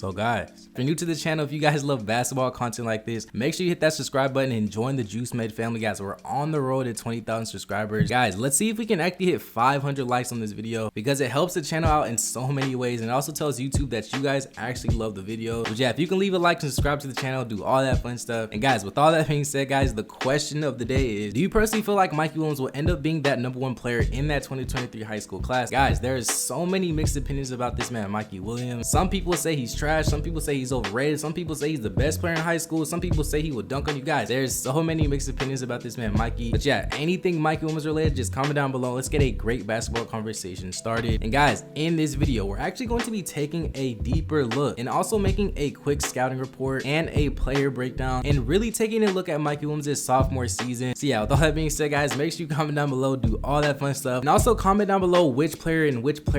So guys, if you're new to the channel, if you guys love basketball content like this, make sure you hit that subscribe button and join the Juice Made family, guys. We're on the road to 20,000 subscribers. Guys, let's see if we can actually hit 500 likes on this video, because it helps the channel out in so many ways, and it also tells YouTube that you guys actually love the video. But yeah, if you can leave a like and subscribe to the channel, do all that fun stuff. And guys, with all that being said, guys, the question of the day is, do you personally feel like Mikey Williams will end up being that #1 player in that 2023 high school class? Guys, there's so many mixed opinions about this man, Mikey Williams. Some people say he's trash, some people say he's overrated, some people say he's the best player in high school, some people say he will dunk on you. Guys, there's so many mixed opinions about this man, Mikey. But yeah, anything Mikey Williams related, just comment down below. Let's get a great basketball conversation started. And guys, in this video, we're actually going to be taking a deeper look and also making a quick scouting report and a player breakdown, and really taking a look at Mikey Williams' sophomore season. So yeah, with all that being said, guys, make sure you comment down below, do all that fun stuff, and also comment down below which player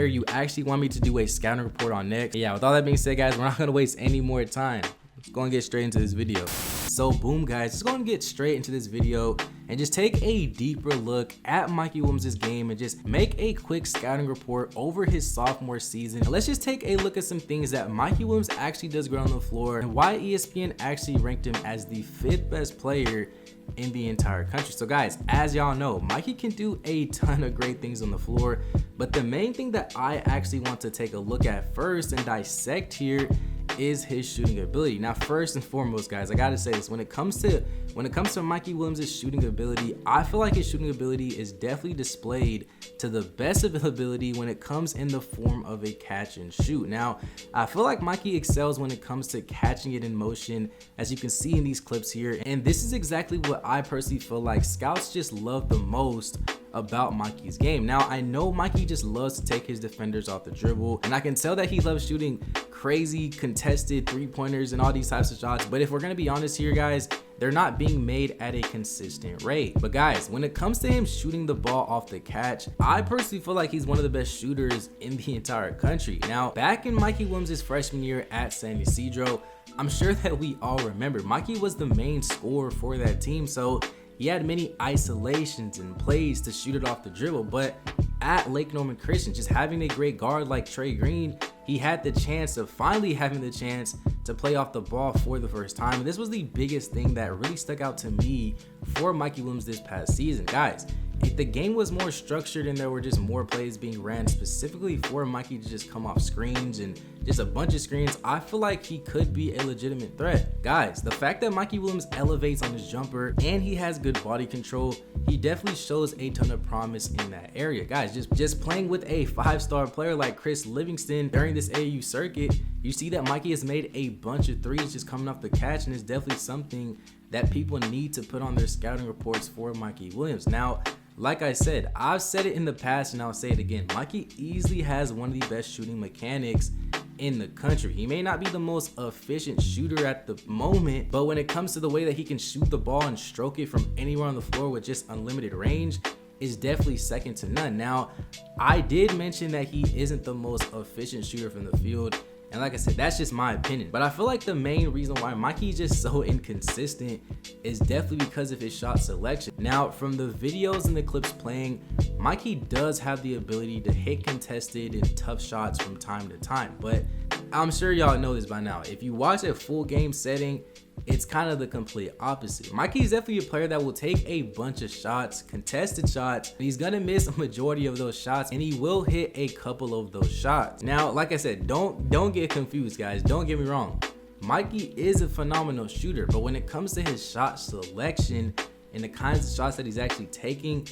you actually want me to do a scouting report on next. Yeah, with all that being said, guys, we're not gonna waste any more time. Let's go and get straight into this video. So boom, guys, just going to get straight into this video and just take a deeper look at Mikey Williams' game and just make a quick scouting report over his sophomore season. And let's just take a look at some things that Mikey Williams actually does great on the floor, and why ESPN actually ranked him as the 5th best player in the entire country. So guys, as y'all know, Mikey can do a ton of great things on the floor, but the main thing that I actually want to take a look at first and dissect here is his shooting ability. Now, first and foremost, guys, I gotta say this: when it comes to Mikey Williams' shooting ability, I feel like his shooting ability is definitely displayed to the best of his ability when it comes in the form of a catch and shoot. Now, I feel like Mikey excels when it comes to catching it in motion, as you can see in these clips here, and this is exactly what I personally feel like scouts just love the most about Mikey's game. Now, I know Mikey just loves to take his defenders off the dribble, and I can tell that he loves shooting crazy contested three-pointers and all these types of shots, but if we're gonna be honest here, guys, they're not being made at a consistent rate. But guys, when it comes to him shooting the ball off the catch, I personally feel like he's one of the best shooters in the entire country. Now, back in Mikey Williams' freshman year at San Ysidro, I'm sure that we all remember Mikey was the main scorer for that team, so he had many isolations and plays to shoot it off the dribble. But at Lake Norman Christian, just having a great guard like Trey Green, he had the chance of finally having the chance to play off the ball for the first time. And this was the biggest thing that really stuck out to me for Mikey Williams this past season. Guys, if the game was more structured and there were just more plays being ran specifically for Mikey to just come off screens and just a bunch of screens, I feel like he could be a legitimate threat. Guys, the fact that Mikey Williams elevates on his jumper and he has good body control, he definitely shows a ton of promise in that area. Guys, just playing with a 5-star player like Chris Livingston during this AAU circuit, you see that Mikey has made a bunch of threes just coming off the catch, and it's definitely something that people need to put on their scouting reports for Mikey Williams. Now, like I said, I've said it in the past and I'll say it again, Mikey easily has one of the best shooting mechanics in the country. He may not be the most efficient shooter at the moment, but when it comes to the way that he can shoot the ball and stroke it from anywhere on the floor with just unlimited range, is definitely second to none. Now, I did mention that he isn't the most efficient shooter from the field, and like I said, that's just my opinion. But I feel like the main reason why Mikey's just so inconsistent is definitely because of his shot selection. Now, from the videos and the clips playing, Mikey does have the ability to hit contested and tough shots from time to time. But I'm sure y'all know this by now. If you watch a full game setting, it's kind of the complete opposite. Mikey's definitely a player that will take a bunch of shots, contested shots, and he's gonna miss a majority of those shots, and he will hit a couple of those shots. Now, like I said, don't get confused, guys. Don't get me wrong. Mikey is a phenomenal shooter, but when it comes to his shot selection and the kinds of shots that he's actually taking,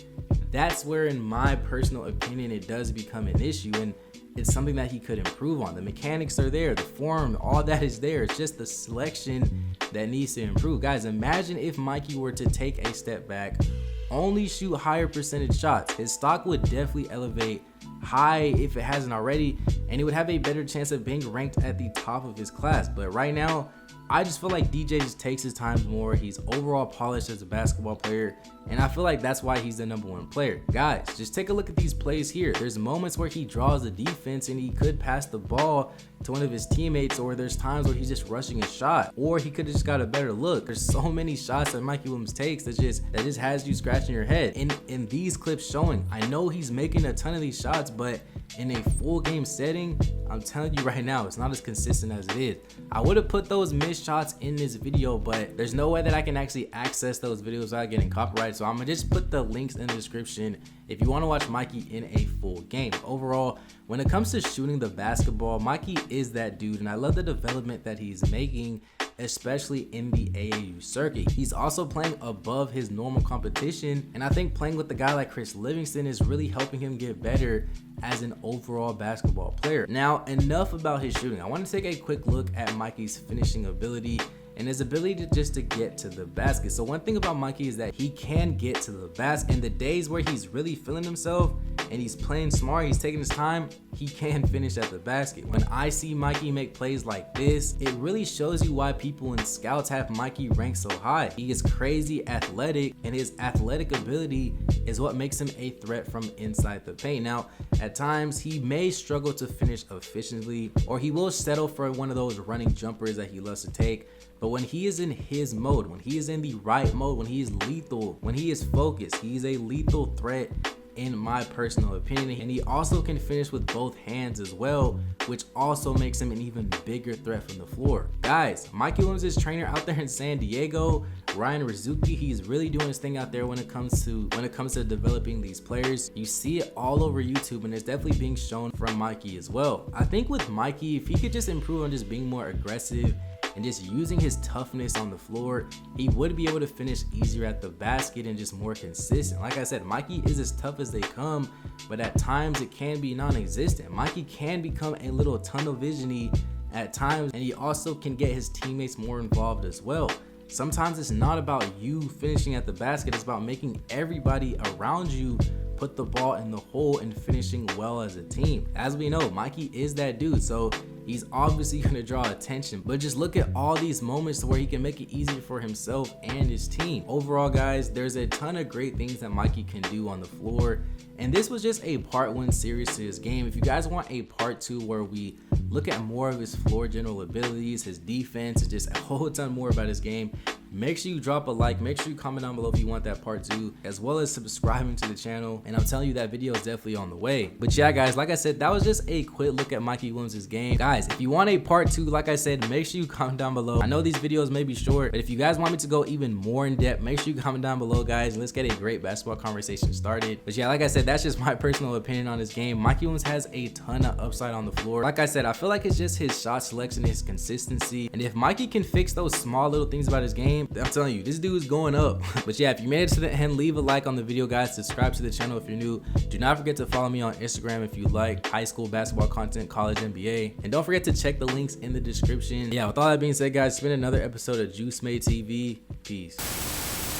that's where, in my personal opinion, it does become an issue, and it's something that he could improve on. The mechanics are there, the form, all that is there. It's just the selection that needs to improve. Guys, imagine if Mikey were to take a step back, only shoot higher percentage shots. His stock would definitely elevate high if it hasn't already, and he would have a better chance of being ranked at the top of his class. But right now, I just feel like DJ just takes his time more. He's overall polished as a basketball player, and I feel like that's why he's the #1 player. Guys, just take a look at these plays here. There's moments where he draws the defense and he could pass the ball to one of his teammates, or there's times where he's just rushing a shot, or he could have just got a better look. There's so many shots that Mikey Williams takes that just has you scratching your head. In these clips showing, I know he's making a ton of these shots, but in a full game setting, I'm telling you right now, it's not as consistent as it is. I would have put those missed shots in this video, but there's no way that I can actually access those videos without getting copyrighted. So I'm gonna just put the links in the description if you want to watch Mikey in a full game. Overall, when it comes to shooting the basketball, Mikey is that dude, and I love the development that he's making, especially in the AAU circuit. He's also playing above his normal competition, and I think playing with a guy like Chris Livingston is really helping him get better as an overall basketball player. Now, enough about his shooting. I want to take a quick look at Mikey's finishing ability and his ability to get to the basket. So one thing about Mikey is that he can get to the basket. In the days where he's really feeling himself and he's playing smart, he's taking his time, he can finish at the basket. When I see Mikey make plays like this, it really shows you why people in scouts have Mikey ranked so high. He is crazy athletic, and his athletic ability is what makes him a threat from inside the paint. Now, at times he may struggle to finish efficiently, or he will settle for one of those running jumpers that he loves to take. But when he is in his mode, when he is in the right mode, when he is lethal, when he is focused, he's a lethal threat in my personal opinion. And he also can finish with both hands as well, which also makes him an even bigger threat from the floor. Guys, Mikey Williams' trainer out there in San Diego, Ryan Rizuki, he's really doing his thing out there when it comes to developing these players. You see it all over YouTube, and it's definitely being shown from Mikey as well. I think with Mikey, if he could just improve on just being more aggressive and just using his toughness on the floor, he would be able to finish easier at the basket and just more consistent. Like I said, Mikey is as tough as they come, but at times it can be non-existent. Mikey can become a little tunnel vision-y at times, and he also can get his teammates more involved as well. Sometimes it's not about you finishing at the basket, it's about making everybody around you put the ball in the hole and finishing well as a team. As we know, Mikey is that dude, so he's obviously going to draw attention, but just look at all these moments where he can make it easier for himself and his team. Overall, guys, there's a ton of great things that Mikey can do on the floor, and this was just a part 1 series to his game. If you guys want a part 2 where we look at more of his floor general abilities, his defense, and just a whole ton more about his game, make sure you drop a like, make sure you comment down below if you want that part 2, as well as subscribing to the channel. And I'm telling you, that video is definitely on the way. But yeah, guys, like I said, that was just a quick look at Mikey Williams' game. Guys, if you want a part 2, like I said, make sure you comment down below. I know these videos may be short, but if you guys want me to go even more in depth, make sure you comment down below, guys. Let's get a great basketball conversation started. But yeah, like I said, that's just my personal opinion on this game. Mikey Williams has a ton of upside on the floor. Like I said, I feel like it's just his shot selection, his consistency, and if Mikey can fix those small little things about his game, I'm telling you, this dude is going up. But yeah, if you made it to the end, leave a like on the video, guys. Subscribe to the channel if you're new. Do not forget to follow me on Instagram if you like high school basketball content, college, NBA, and don't forget to check the links in the description. Yeah, with all that being said, guys, it's been another episode of Juice Made TV. Peace.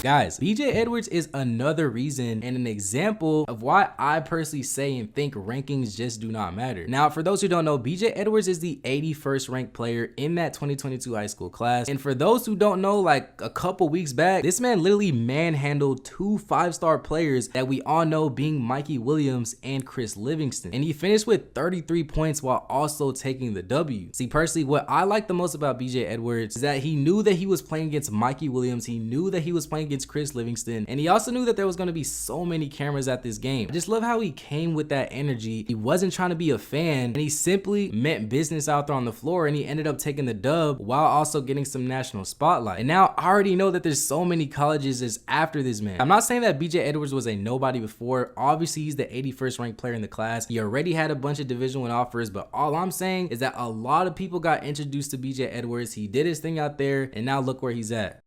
Guys, BJ Edwards is another reason and an example of why I personally say and think rankings just do not matter. Now, for those who don't know, BJ Edwards is the 81st ranked player in that 2022 high school class. And for those who don't know, like a couple weeks back, this man literally manhandled 2 5-star players that we all know, being Mikey Williams and Chris Livingston. And he finished with 33 points while also taking the W. See, personally, what I like the most about BJ Edwards is that he knew that he was playing against Mikey Williams. He knew that he was playing against Chris Livingston, and he also knew that there was going to be so many cameras at this game. I just love how he came with that energy. He wasn't trying to be a fan, and he simply meant business out there on the floor, and he ended up taking the dub while also getting some national spotlight. And now I already know that there's so many colleges is after this man. I'm not saying that BJ Edwards was a nobody before. Obviously, he's the 81st ranked player in the class. He already had a bunch of Division I offers, but all I'm saying is that a lot of people got introduced to BJ Edwards. He did his thing out there, and now look where he's at.